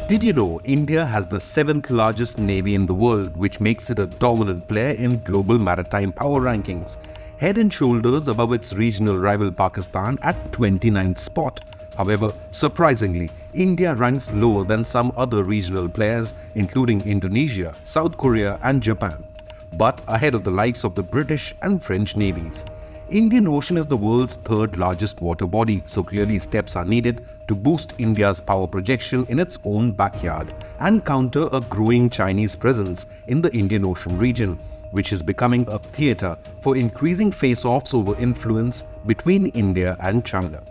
Did you know India has the 7th largest navy in the world, which makes it a dominant player in global maritime power rankings, head and shoulders above its regional rival Pakistan at 29th spot. However, surprisingly, India ranks lower than some other regional players including Indonesia, South Korea and Japan, but ahead of the likes of the British and French navies. Indian Ocean is the world's third largest water body, so clearly steps are needed to boost India's power projection in its own backyard and counter a growing Chinese presence in the Indian Ocean region, which is becoming a theatre for increasing face-offs over influence between India and China.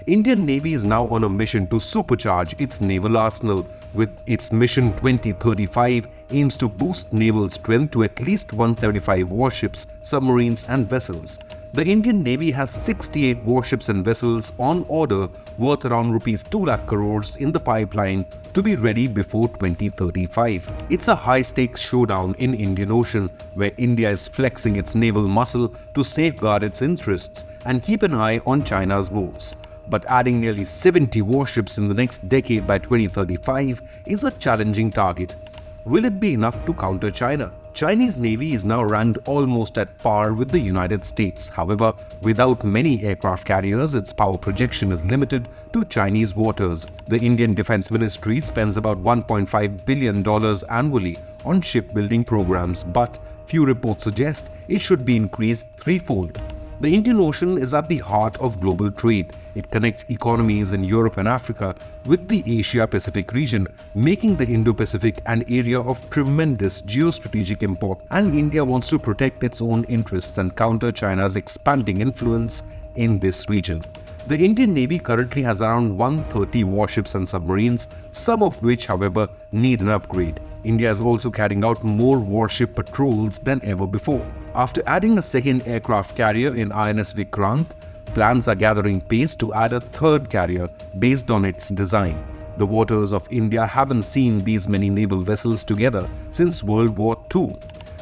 Indian Navy is now on a mission to supercharge its naval arsenal, with its Mission 2035 aims to boost naval strength to at least 175 warships, submarines and vessels. The Indian Navy has 68 warships and vessels on order worth around rupees 2 lakh crores in the pipeline to be ready before 2035. It's a high-stakes showdown in Indian Ocean where India is flexing its naval muscle to safeguard its interests and keep an eye on China's moves. But adding nearly 70 warships in the next decade by 2035 is a challenging target. Will it be enough to counter China? Chinese Navy is now ranked almost at par with the United States. However, without many aircraft carriers, its power projection is limited to Chinese waters. The Indian Defense Ministry spends about $1.5 billion annually on shipbuilding programs, but few reports suggest it should be increased threefold. The Indian Ocean is at the heart of global trade. It connects economies in Europe and Africa with the Asia-Pacific region, making the Indo-Pacific an area of tremendous geostrategic import, and India wants to protect its own interests and counter China's expanding influence in this region. The Indian Navy currently has around 130 warships and submarines, some of which, however, need an upgrade. India is also carrying out more warship patrols than ever before. After adding a second aircraft carrier in INS Vikrant, plans are gathering pace to add a third carrier based on its design. The waters of India haven't seen these many naval vessels together since World War II,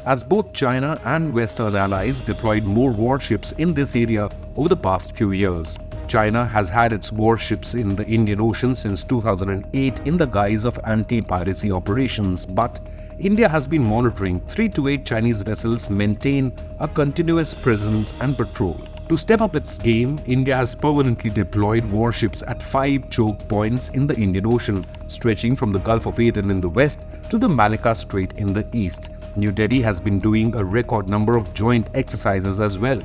as both China and Western allies deployed more warships in this area over the past few years. China has had its warships in the Indian Ocean since 2008 in the guise of anti-piracy operations, but India has been monitoring 3 to 8 Chinese vessels maintain a continuous presence and patrol. To step up its game, India has permanently deployed warships at 5 choke points in the Indian Ocean, stretching from the Gulf of Aden in the west to the Malacca Strait in the east. New Delhi has been doing a record number of joint exercises as well.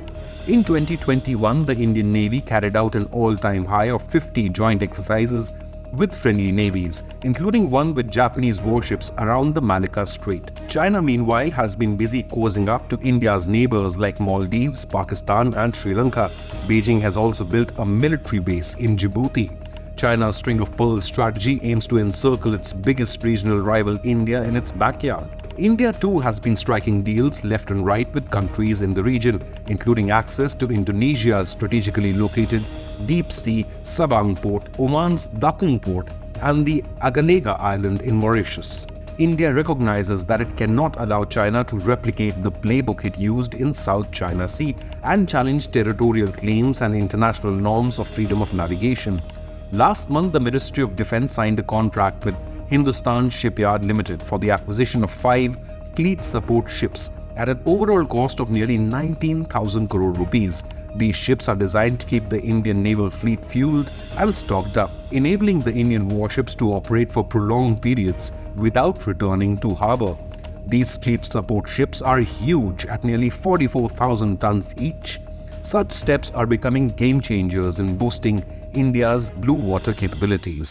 In 2021, the Indian Navy carried out an all-time high of 50 joint exercises with friendly navies, including one with Japanese warships around the Malacca Strait. China, meanwhile, has been busy cozying up to India's neighbors like Maldives, Pakistan and Sri Lanka. Beijing has also built a military base in Djibouti. China's string of pearls strategy aims to encircle its biggest regional rival India in its backyard. India too has been striking deals left and right with countries in the region, including access to Indonesia's strategically located deep-sea Sabang port, Oman's Dakun port, and the Agalega island in Mauritius. India recognizes that it cannot allow China to replicate the playbook it used in South China Sea and challenge territorial claims and international norms of freedom of navigation. Last month, the Ministry of Defense signed a contract with Hindustan Shipyard Limited for the acquisition of 5 fleet support ships at an overall cost of nearly 19,000 crore rupees. These ships are designed to keep the Indian naval fleet fueled and stocked up, enabling the Indian warships to operate for prolonged periods without returning to harbour. These fleet support ships are huge at nearly 44,000 tons each. Such steps are becoming game changers in boosting India's blue water capabilities.